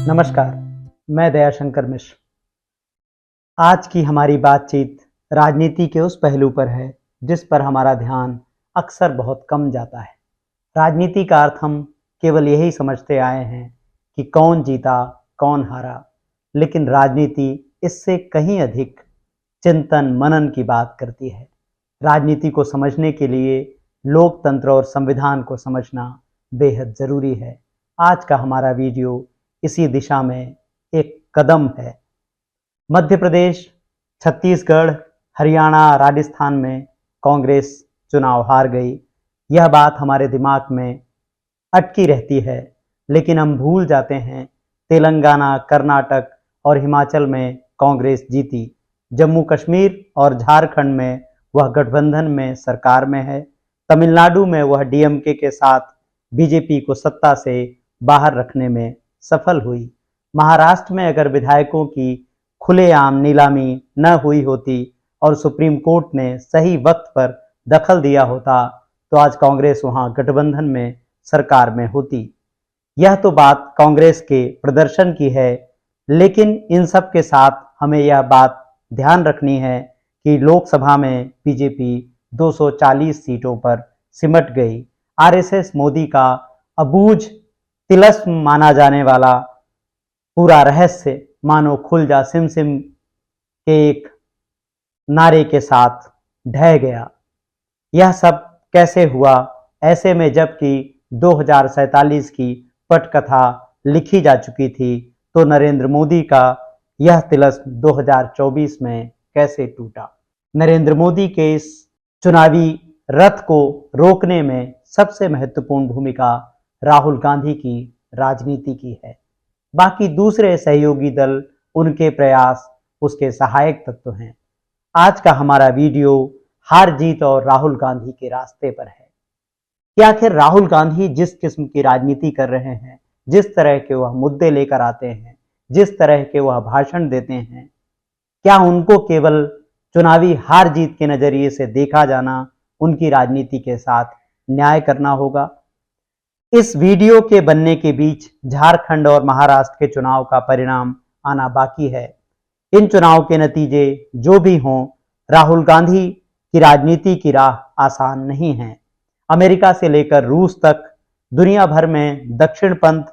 नमस्कार, मैं दयाशंकर मिश्र। आज की हमारी बातचीत राजनीति के उस पहलू पर है जिस पर हमारा ध्यान अक्सर बहुत कम जाता है। राजनीति का अर्थ हम केवल यही समझते आए हैं कि कौन जीता, कौन हारा, लेकिन राजनीति इससे कहीं अधिक चिंतन मनन की बात करती है। राजनीति को समझने के लिए लोकतंत्र और संविधान को समझना बेहद ज़रूरी है। आज का हमारा वीडियो इसी दिशा में एक कदम है। मध्य प्रदेश, छत्तीसगढ़, हरियाणा, राजस्थान में कांग्रेस चुनाव हार गई। यह बात हमारे दिमाग में अटकी रहती है, लेकिन हम भूल जाते हैं तेलंगाना, कर्नाटक और हिमाचल में कांग्रेस जीती। जम्मू कश्मीर और झारखंड में वह गठबंधन में सरकार में है। तमिलनाडु में वह डीएमके के साथ बीजेपी को सत्ता से बाहर रखने में सफल हुई। महाराष्ट्र में अगर विधायकों की खुलेआम नीलामी न हुई होती और सुप्रीम कोर्ट ने सही वक्त पर दखल दिया होता तो आज कांग्रेस वहां गठबंधन में सरकार में होती। यह तो बात कांग्रेस के प्रदर्शन की है, लेकिन इन सब के साथ हमें यह बात ध्यान रखनी है कि लोकसभा में बीजेपी 240 सीटों पर सिमट गई। आरएसएस मोदी का अबूझ तिलस्म माना जाने वाला पूरा रहस्य मानो खुल जा सिम सिम के एक नारे के साथ ढह गया। यह सब कैसे हुआ? ऐसे में जबकि 2047 की पटकथा लिखी जा चुकी थी, तो नरेंद्र मोदी का यह तिलस्म 2024 में कैसे टूटा? नरेंद्र मोदी के इस चुनावी रथ को रोकने में सबसे महत्वपूर्ण भूमिका राहुल गांधी की राजनीति की है। बाकी दूसरे सहयोगी दल, उनके प्रयास उसके सहायक तत्व हैं। आज का हमारा वीडियो हार जीत और राहुल गांधी के रास्ते पर है कि आखिर राहुल गांधी जिस किस्म की राजनीति कर रहे हैं, जिस तरह के वह मुद्दे लेकर आते हैं, जिस तरह के वह भाषण देते हैं, क्या उनको केवल चुनावी हार जीत के नजरिए से देखा जाना उनकी राजनीति के साथ न्याय करना होगा? इस वीडियो के बनने के बीच झारखंड और महाराष्ट्र के चुनाव का परिणाम आना बाकी है। इन चुनाव के नतीजे जो भी हों, राहुल गांधी की राजनीति की राह आसान नहीं है। अमेरिका से लेकर रूस तक दुनिया भर में दक्षिणपंथ,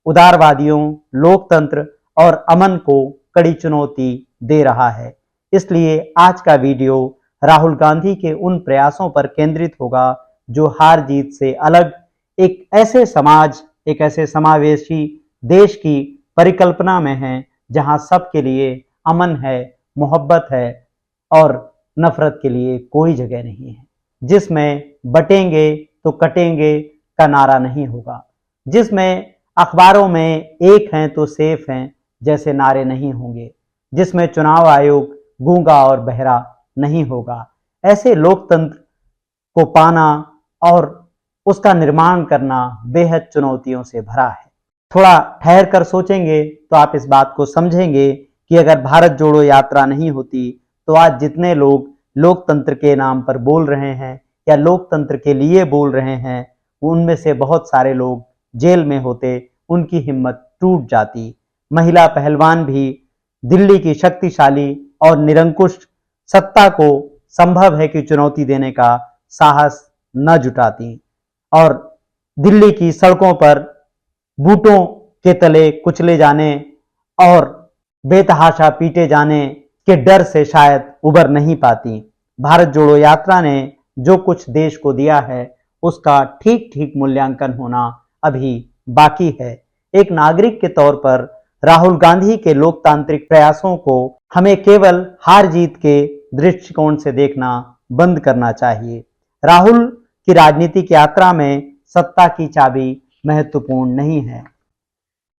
उदारवादियों, लोकतंत्र और अमन को कड़ी चुनौती दे रहा है। इसलिए आज का वीडियो राहुल गांधी के उन प्रयासों पर केंद्रित होगा जो हार जीत से अलग एक ऐसे समाज, एक ऐसे समावेशी देश की परिकल्पना में है जहां सबके लिए अमन है, मोहब्बत है और नफरत के लिए कोई जगह नहीं है, जिसमें बटेंगे तो कटेंगे का नारा नहीं होगा, जिसमें अखबारों में एक हैं तो सेफ हैं जैसे नारे नहीं होंगे, जिसमें चुनाव आयोग गूंगा और बहरा नहीं होगा। ऐसे लोकतंत्र को पाना और उसका निर्माण करना बेहद चुनौतियों से भरा है। थोड़ा ठहर कर सोचेंगे तो आप इस बात को समझेंगे कि अगर भारत जोड़ो यात्रा नहीं होती तो आज जितने लोग लोकतंत्र के नाम पर बोल रहे हैं या लोकतंत्र के लिए बोल रहे हैं, उनमें से बहुत सारे लोग जेल में होते, उनकी हिम्मत टूट जाती। महिला पहलवान भी दिल्ली की शक्तिशाली और निरंकुश सत्ता को संभव है कि चुनौती देने का साहस न जुटाती और दिल्ली की सड़कों पर बूटों के तले कुचले जाने और बेतहाशा पीटे जाने के डर से शायद उबर नहीं पाती। भारत जोड़ो यात्रा ने जो कुछ देश को दिया है उसका ठीक ठीक मूल्यांकन होना अभी बाकी है। एक नागरिक के तौर पर राहुल गांधी के लोकतांत्रिक प्रयासों को हमें केवल हार जीत के दृष्टिकोण से देखना बंद करना चाहिए। राहुल की राजनीतिक यात्रा में सत्ता की चाबी महत्वपूर्ण नहीं है।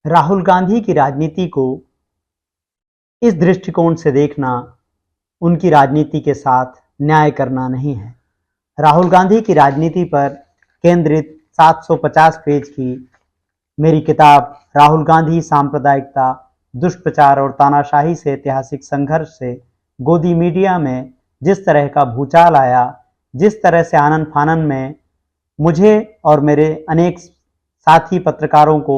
राहुल गांधी की राजनीति को इस दृष्टिकोण से देखना उनकी राजनीति के साथ न्याय करना नहीं है। राहुल गांधी की राजनीति पर केंद्रित 750 पेज की मेरी किताब राहुल गांधी सांप्रदायिकता, दुष्प्रचार और तानाशाही से ऐतिहासिक संघर्ष से गोदी मीडिया में जिस तरह का भूचाल आया, जिस तरह से आनन फानन में मुझे और मेरे अनेक साथी पत्रकारों को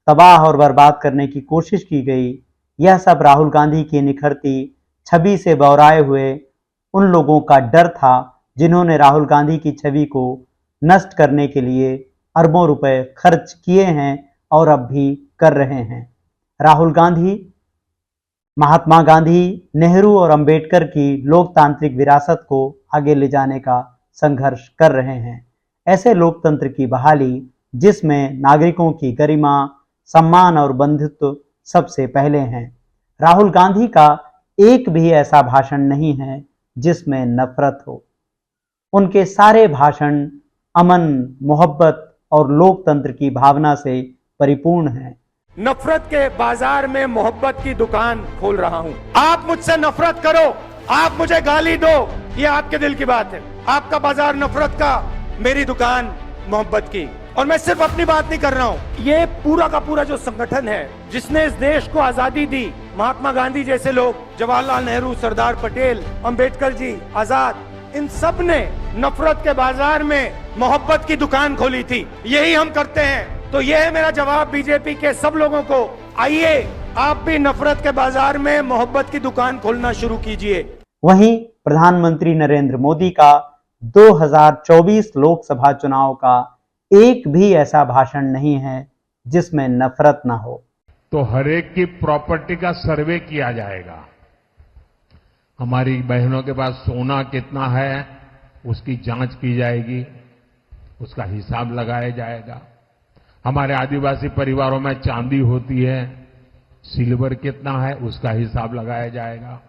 तबाह और बर्बाद करने की कोशिश की गई, यह सब राहुल गांधी की निखरती छवि से बौराए हुए उन लोगों का डर था जिन्होंने राहुल गांधी की छवि को नष्ट करने के लिए अरबों रुपए खर्च किए हैं और अब भी कर रहे हैं। राहुल गांधी महात्मा गांधी, नेहरू और अंबेडकर की लोकतांत्रिक विरासत को आगे ले जाने का संघर्ष कर रहे हैं। ऐसे लोकतंत्र की बहाली जिसमें नागरिकों की गरिमा, सम्मान और बंधुत्व सबसे पहले हैं। राहुल गांधी का एक भी ऐसा भाषण नहीं है जिसमें नफरत हो। उनके सारे भाषण अमन, मोहब्बत और लोकतंत्र की भावना से परिपूर्ण हैं। नफरत के बाजार में मोहब्बत की दुकान खोल रहा हूं। आप मुझसे नफरत करो, आप मुझे गाली दो, ये आपके दिल की बात है। आपका बाजार नफरत का, मेरी दुकान मोहब्बत की। और मैं सिर्फ अपनी बात नहीं कर रहा हूं, ये पूरा का पूरा जो संगठन है जिसने इस देश को आजादी दी, महात्मा गांधी जैसे लोग, जवाहरलाल नेहरू, सरदार पटेल, अंबेडकर जी, आजाद, इन सब ने नफरत के बाजार में मोहब्बत की दुकान खोली थी। यही हम करते हैं। तो यह है मेरा जवाब बीजेपी के सब लोगों को, आइए आप भी नफरत के बाजार में मोहब्बत की दुकान खोलना शुरू कीजिए। वहीं प्रधानमंत्री नरेंद्र मोदी का 2024 लोकसभा चुनाव का एक भी ऐसा भाषण नहीं है जिसमें नफरत ना हो। तो हर एक की प्रॉपर्टी का सर्वे किया जाएगा। हमारी बहनों के पास सोना कितना है उसकी जांच की जाएगी, उसका हिसाब लगाया जाएगा। हमारे आदिवासी परिवारों में चांदी होती है, सिल्वर कितना है उसका हिसाब लगाया जाएगा।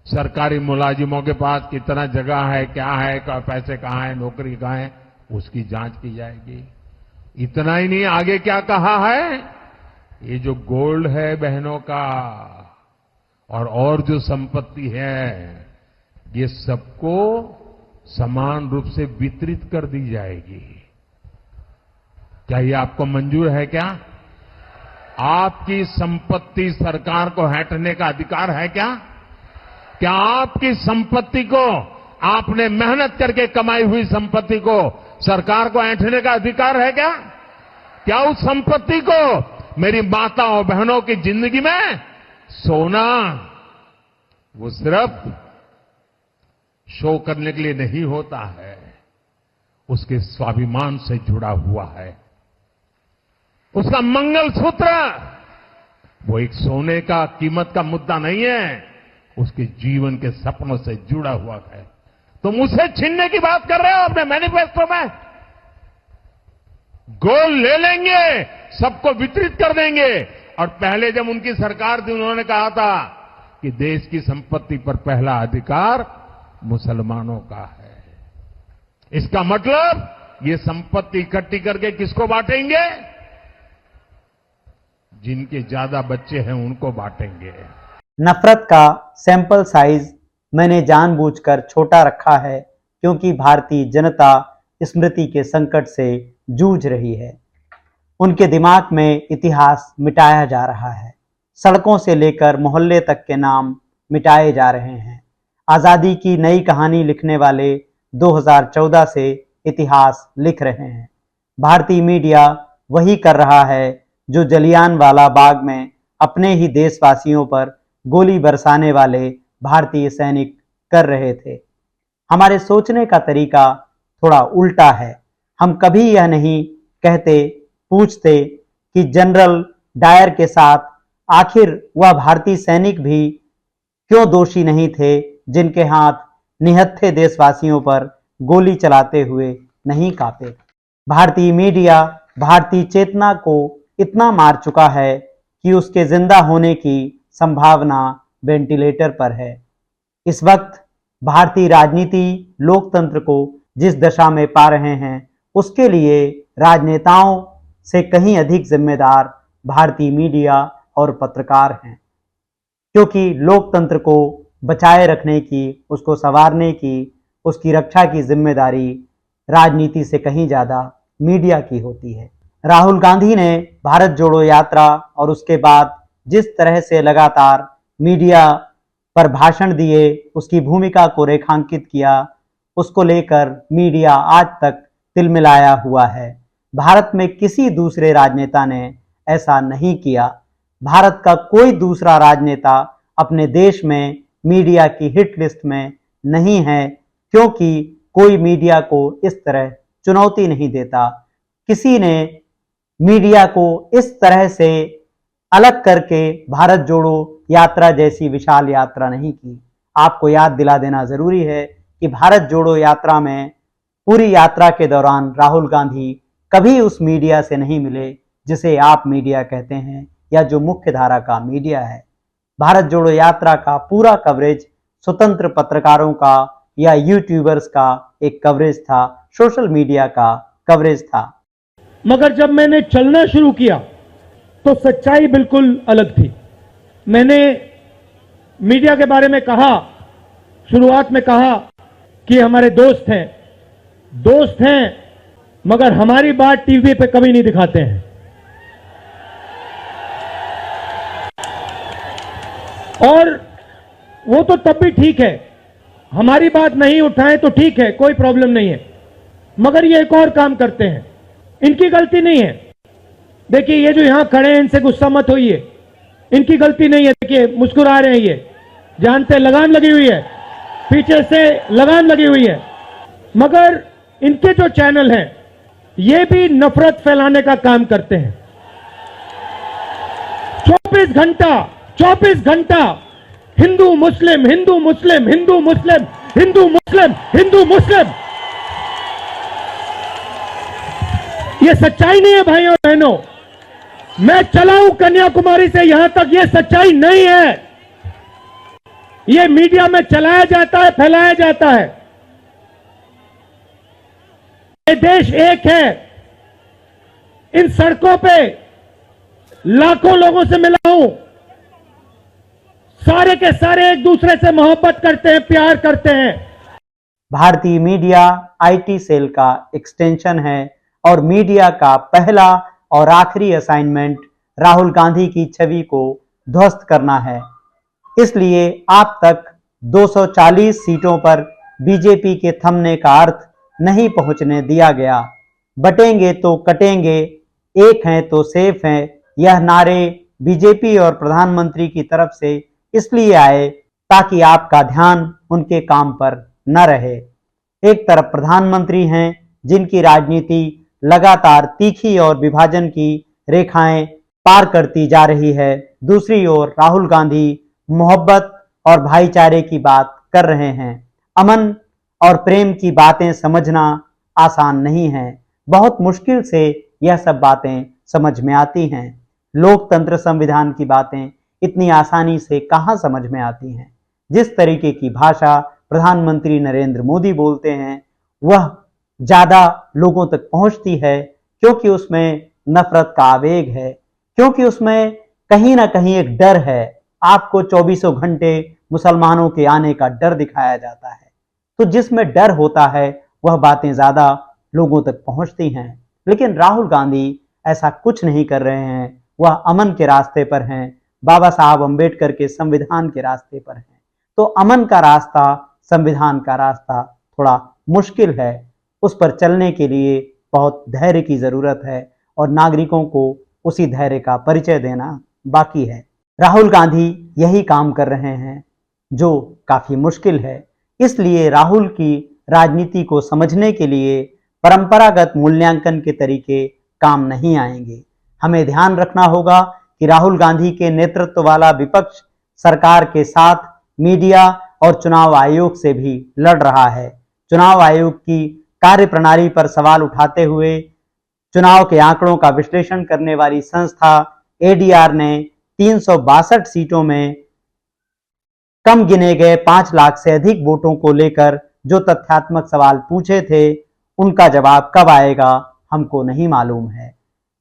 सरकारी मुलाजिमों के पास कितना जगह है, क्या है, पैसे कहाँ है, नौकरी कहाँ है, उसकी जांच की जाएगी। इतना ही नहीं, आगे क्या कहा है, ये जो गोल्ड है बहनों का और जो संपत्ति है, ये सबको समान रूप से वितरित कर दी जाएगी। क्या ये आपको मंजूर है? क्या आपकी संपत्ति सरकार को हटने का अधिकार है? क्या आपकी संपत्ति को, आपने मेहनत करके कमाई हुई संपत्ति को सरकार को ऐंठने का अधिकार है? क्या उस संपत्ति को मेरी माताओं बहनों की जिंदगी में सोना वो सिर्फ शो करने के लिए नहीं होता है, उसके स्वाभिमान से जुड़ा हुआ है। उसका मंगलसूत्र वो एक सोने का कीमत का मुद्दा नहीं है, उसके जीवन के सपनों से जुड़ा हुआ है। तुम उसे छीनने की बात कर रहे हो अपने मैनिफेस्टो में। गोल्ड ले लेंगे, सबको वितरित कर देंगे। और पहले जब उनकी सरकार थी उन्होंने कहा था कि देश की संपत्ति पर पहला अधिकार मुसलमानों का है। इसका मतलब ये संपत्ति इकट्ठी करके किसको बांटेंगे? जिनके ज्यादा बच्चे हैं उनको बांटेंगे। नफरत का सैंपल साइज मैंने जानबूझकर छोटा रखा है क्योंकि भारतीय जनता स्मृति के संकट से जूझ रही है। उनके दिमाग में इतिहास मिटाया जा रहा है। सड़कों से लेकर मोहल्ले तक के नाम मिटाए जा रहे हैं। आजादी की नई कहानी लिखने वाले 2014 से इतिहास लिख रहे हैं। भारतीय मीडिया वही कर रहा है जो जलियांवाला बाग में अपने ही देशवासियों पर गोली बरसाने वाले भारतीय सैनिक कर रहे थे। हमारे सोचने का तरीका थोड़ा उल्टा है। हम कभी यह नहीं पूछते कि जनरल डायर के साथ आखिर वह भारतीय सैनिक भी क्यों दोषी नहीं थे जिनके हाथ निहत्थे देशवासियों पर गोली चलाते हुए नहीं कांपे। भारतीय मीडिया भारतीय चेतना को इतना मार चुका है कि उसके जिंदा होने की संभावना वेंटिलेटर पर है। इस वक्त भारतीय राजनीति लोकतंत्र को जिस दशा में पा रहे हैं उसके लिए राजनेताओं से कहीं अधिक जिम्मेदार भारतीय मीडिया और पत्रकार हैं, क्योंकि लोकतंत्र को बचाए रखने की, उसको संवारने की, उसकी रक्षा की जिम्मेदारी राजनीति से कहीं ज्यादा मीडिया की होती है। राहुल गांधी ने भारत जोड़ो यात्रा और उसके बाद जिस तरह से लगातार मीडिया पर भाषण दिए, उसकी भूमिका को रेखांकित किया, उसको लेकर मीडिया आज तक तिलमिलाया हुआ है। भारत में किसी दूसरे राजनेता ने ऐसा नहीं किया। भारत का कोई दूसरा राजनेता अपने देश में मीडिया की हिट लिस्ट में नहीं है, क्योंकि कोई मीडिया को इस तरह चुनौती नहीं देता। किसी ने मीडिया को इस तरह से अलग करके भारत जोड़ो यात्रा जैसी विशाल यात्रा नहीं की। आपको याद दिला देना जरूरी है कि भारत जोड़ो यात्रा में पूरी यात्रा के दौरान राहुल गांधी कभी उस मीडिया से नहीं मिले जिसे आप मीडिया कहते हैं या जो मुख्य धारा का मीडिया है। भारत जोड़ो यात्रा का पूरा कवरेज स्वतंत्र पत्रकारों का या यूट्यूबर्स का एक कवरेज था, सोशल मीडिया का कवरेज था। मगर जब मैंने चलना शुरू किया तो सच्चाई बिल्कुल अलग थी। मैंने मीडिया के बारे में कहा, शुरुआत में कहा कि हमारे दोस्त हैं मगर हमारी बात टीवी पे कभी नहीं दिखाते हैं। और वो तो तब भी ठीक है, हमारी बात नहीं उठाएं तो ठीक है, कोई प्रॉब्लम नहीं है। मगर ये एक और काम करते हैं, इनकी गलती नहीं है। देखिए ये जो यहां खड़े हैं इनसे गुस्सा मत होइए, इनकी गलती नहीं है। देखिए मुस्कुरा रहे हैं, ये जानते लगाम लगी हुई है, पीछे से लगाम लगी हुई है। मगर इनके जो चैनल हैं ये भी नफरत फैलाने का काम करते हैं। 24 घंटा हिंदू मुस्लिम, हिंदू मुस्लिम, हिंदू मुस्लिम, हिंदू मुस्लिम, हिंदू मुस्लिम। ये सच्चाई नहीं है भाइयों और बहनों। मैं चला हूं कन्याकुमारी से यहां तक, ये सच्चाई नहीं है। ये मीडिया में चलाया जाता है, फैलाया जाता है। ये देश एक है। इन सड़कों पे लाखों लोगों से मिला हूं, सारे के सारे एक दूसरे से मोहब्बत करते हैं, प्यार करते हैं। भारतीय मीडिया आईटी सेल का एक्सटेंशन है और मीडिया का पहला और आखिरी असाइनमेंट राहुल गांधी की छवि को ध्वस्त करना है। इसलिए आप तक 240 सीटों पर बीजेपी के थमने का अर्थ नहीं पहुंचने दिया गया। बटेंगे तो कटेंगे, एक हैं तो सेफ हैं, यह नारे बीजेपी और प्रधानमंत्री की तरफ से इसलिए आए ताकि आपका ध्यान उनके काम पर न रहे। एक तरफ प्रधानमंत्री हैं जिनकी राजनीति लगातार तीखी और विभाजन की रेखाएं पार करती जा रही है, दूसरी ओर राहुल गांधी मोहब्बत और भाईचारे की बात कर रहे हैं। अमन और प्रेम की बातें समझना आसान नहीं है, बहुत मुश्किल से यह सब बातें समझ में आती हैं। लोकतंत्र संविधान की बातें इतनी आसानी से कहां समझ में आती हैं। जिस तरीके की भाषा प्रधानमंत्री नरेंद्र मोदी बोलते हैं वह ज्यादा लोगों तक पहुंचती है, क्योंकि उसमें नफरत का आवेग है, क्योंकि उसमें कहीं ना कहीं एक डर है। आपको 24 घंटे मुसलमानों के आने का डर दिखाया जाता है, तो जिसमें डर होता है वह बातें ज्यादा लोगों तक पहुंचती हैं। लेकिन राहुल गांधी ऐसा कुछ नहीं कर रहे हैं, वह अमन के रास्ते पर हैं, बाबा साहब अंबेडकर के संविधान के रास्ते पर हैं। तो अमन का रास्ता, संविधान का रास्ता थोड़ा मुश्किल है, उस पर चलने के लिए बहुत धैर्य की जरूरत है और नागरिकों को उसी धैर्य का परिचय देना बाकी है। राहुल गांधी यही काम कर रहे हैं जो काफी मुश्किल है। इसलिए राहुल की राजनीति को समझने के लिए परंपरागत मूल्यांकन के तरीके काम नहीं आएंगे। हमें ध्यान रखना होगा कि राहुल गांधी के नेतृत्व वाला विपक्ष सरकार के साथ मीडिया और चुनाव आयोग से भी लड़ रहा है। चुनाव आयोग की कार्यप्रणाली पर सवाल उठाते हुए चुनाव के आंकड़ों का विश्लेषण करने वाली संस्था एडीआर ने 362 सीटों में कम गिने गए 5 लाख से अधिक वोटों को लेकर जो तथ्यात्मक सवाल पूछे थे, उनका जवाब कब आएगा हमको नहीं मालूम है।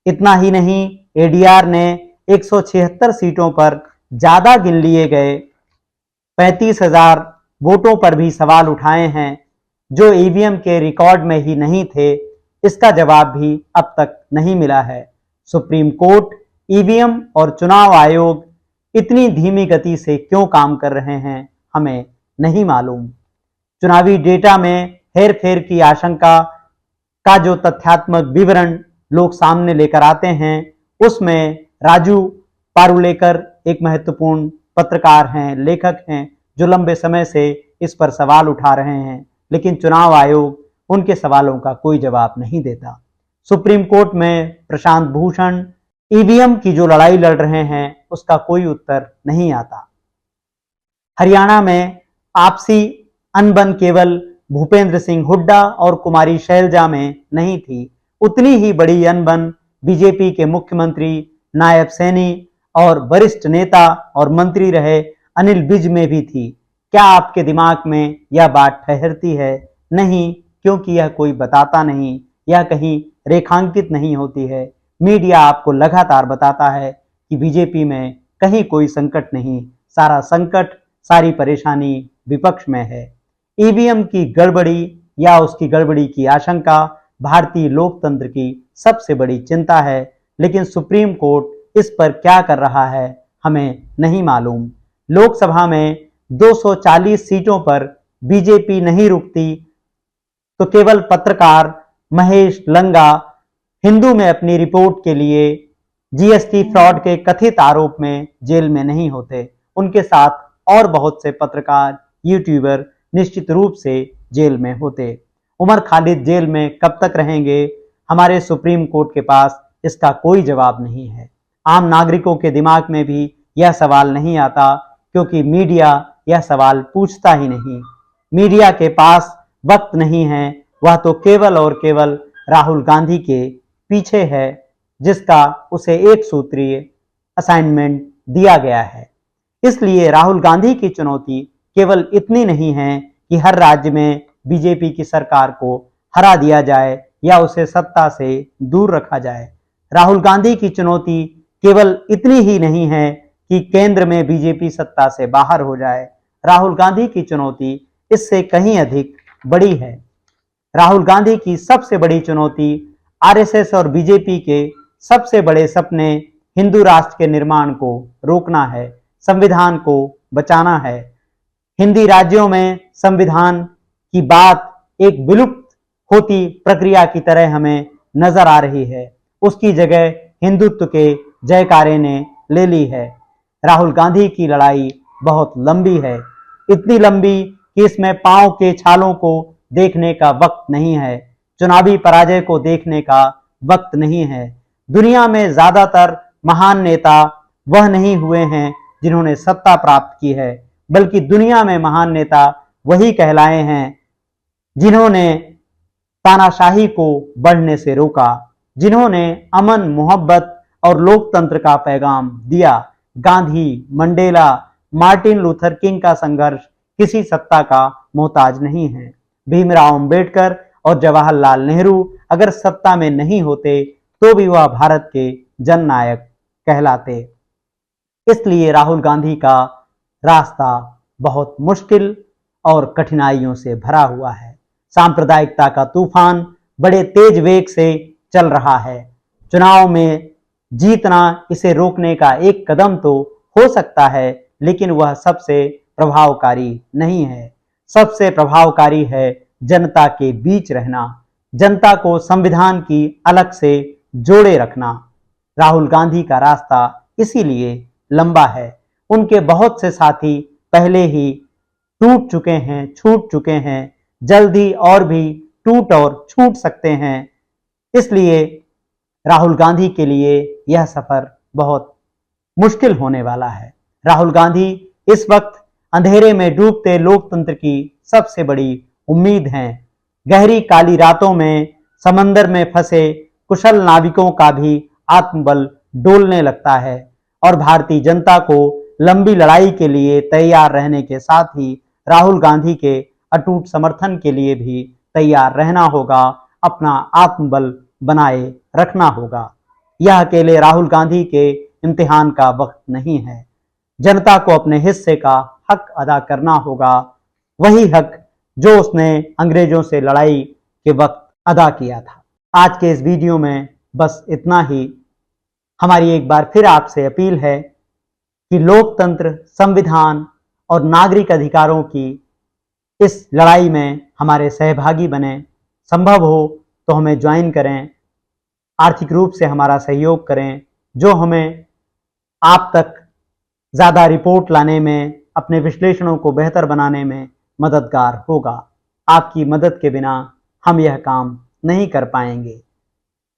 इतना ही नहीं, एडीआर ने 176 सीटों पर ज्यादा गिन लिए गए 35,000 वोटों पर भी सवाल उठाए हैं जो ईवीएम के रिकॉर्ड में ही नहीं थे। इसका जवाब भी अब तक नहीं मिला है। सुप्रीम कोर्ट, ईवीएम और चुनाव आयोग इतनी धीमी गति से क्यों काम कर रहे हैं हमें नहीं मालूम। चुनावी डेटा में हेरफेर की आशंका का जो तथ्यात्मक विवरण लोग सामने लेकर आते हैं उसमें राजू पारुलेकर एक महत्वपूर्ण पत्रकार हैं, लेखक हैं, जो लंबे समय से इस पर सवाल उठा रहे हैं, लेकिन चुनाव आयोग उनके सवालों का कोई जवाब नहीं देता। सुप्रीम कोर्ट में प्रशांत भूषण ईवीएम की जो लड़ाई लड़ रहे हैं उसका कोई उत्तर नहीं आता। हरियाणा में आपसी अनबन केवल भूपेंद्र सिंह हुड्डा और कुमारी शैलजा में नहीं थी, उतनी ही बड़ी अनबन बीजेपी के मुख्यमंत्री नायब सैनी और वरिष्ठ नेता और मंत्री रहे अनिल विज में भी थी। क्या आपके दिमाग में यह बात ठहरती है? नहीं, क्योंकि यह कोई बताता नहीं, यह कहीं रेखांकित नहीं होती है। मीडिया आपको लगातार बताता है कि बीजेपी में कहीं कोई संकट नहीं, सारा संकट, सारी परेशानी विपक्ष में है। ईवीएम की गड़बड़ी या उसकी गड़बड़ी की आशंका भारतीय लोकतंत्र की सबसे बड़ी चिंता है, लेकिन सुप्रीम कोर्ट इस पर क्या कर रहा है हमें नहीं मालूम। लोकसभा में 240 सीटों पर बीजेपी नहीं रुकती तो केवल पत्रकार महेश लंगा हिंदू में अपनी रिपोर्ट के लिए जीएसटी फ्रॉड के कथित आरोप में जेल में नहीं होते। उनके साथ और बहुत से पत्रकार, यूट्यूबर निश्चित रूप से जेल में होते। उमर खालिद जेल में कब तक रहेंगे, हमारे सुप्रीम कोर्ट के पास इसका कोई जवाब नहीं है। आम नागरिकों के दिमाग में भी यह सवाल नहीं आता, क्योंकि मीडिया यह सवाल पूछता ही नहीं। मीडिया के पास वक्त नहीं है, वह तो केवल और केवल राहुल गांधी के पीछे है, जिसका उसे एक सूत्रीय असाइनमेंट दिया गया है। इसलिए राहुल गांधी की चुनौती केवल इतनी नहीं है कि हर राज्य में बीजेपी की सरकार को हरा दिया जाए या उसे सत्ता से दूर रखा जाए। राहुल गांधी की चुनौती केवल इतनी ही नहीं है कि केंद्र में बीजेपी सत्ता से बाहर हो जाए। राहुल गांधी की चुनौती इससे कहीं अधिक बड़ी है। राहुल गांधी की सबसे बड़ी चुनौती आरएसएस और बीजेपी के सबसे बड़े सपने हिंदू राष्ट्र के निर्माण को रोकना है, संविधान को बचाना है। हिंदी राज्यों में संविधान की बात एक विलुप्त होती प्रक्रिया की तरह हमें नजर आ रही है, उसकी जगह हिंदुत्व के जयकारे ने ले ली है। राहुल गांधी की लड़ाई बहुत लंबी है, इतनी लंबी कि इसमें पांव के छालों को देखने का वक्त नहीं है, चुनावी पराजय को देखने का वक्त नहीं है। दुनिया में ज्यादातर महान नेता वह नहीं हुए हैं जिन्होंने सत्ता प्राप्त की है, बल्कि दुनिया में महान नेता वही कहलाए हैं जिन्होंने तानाशाही को बढ़ने से रोका, जिन्होंने अमन, मोहब्बत और लोकतंत्र का पैगाम दिया। Gandhi, Mandela, Martin Luther king का संघर्ष किसी सत्ता का मोहताज नहीं है। भीमराव अंबेडकर और जवाहरलाल नेहरू अगर सत्ता में नहीं होते तो भी वह भारत के जननायक कहलाते। इसलिए राहुल गांधी का रास्ता बहुत मुश्किल और कठिनाइयों से भरा हुआ है। सांप्रदायिकता का तूफान बड़े तेज वेग से चल रहा है। चुनाव में जीतना इसे रोकने का एक कदम तो हो सकता है, लेकिन वह सबसे प्रभावकारी नहीं है। सबसे प्रभावकारी है जनता के बीच रहना, जनता को संविधान की अलग से जोड़े रखना। राहुल गांधी का रास्ता इसीलिए लंबा है। उनके बहुत से साथी पहले ही टूट चुके हैं, छूट चुके हैं, जल्दी और भी टूट और छूट सकते हैं। इसलिए राहुल गांधी के लिए यह सफर बहुत मुश्किल होने वाला है। राहुल गांधी इस वक्त अंधेरे में डूबते लोकतंत्र की सबसे बड़ी उम्मीद हैं। गहरी काली रातों में समंदर में फंसे कुशल नाविकों का भी आत्मबल डोलने लगता है और भारतीय जनता को लंबी लड़ाई के लिए तैयार रहने के साथ ही राहुल गांधी के अटूट समर्थन के लिए भी तैयार रहना होगा, अपना आत्मबल बनाए रखना होगा। यह अकेले राहुल गांधी के इम्तिहान का वक्त नहीं है। जनता को अपने हिस्से का हक अदा करना होगा, वही हक जो उसने अंग्रेजों से लड़ाई के वक्त अदा किया था। आज के इस वीडियो में बस इतना ही। हमारी एक बार फिर आपसे अपील है कि लोकतंत्र, संविधान और नागरिक अधिकारों की इस लड़ाई में हमारे सहभागी बने। संभव हो तो हमें ज्वाइन करें, आर्थिक रूप से हमारा सहयोग करें, जो हमें आप तक ज़्यादा रिपोर्ट लाने में, अपने विश्लेषणों को बेहतर बनाने में मददगार होगा। आपकी मदद के बिना हम यह काम नहीं कर पाएंगे।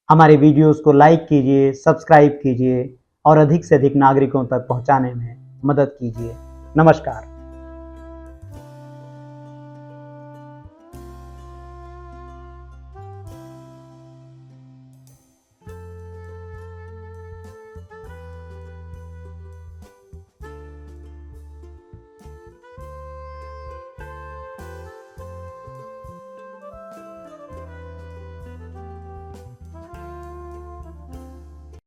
हमारे वीडियोस को लाइक कीजिए, सब्सक्राइब कीजिए और अधिक से अधिक नागरिकों तक पहुंचाने में मदद कीजिए। नमस्कार।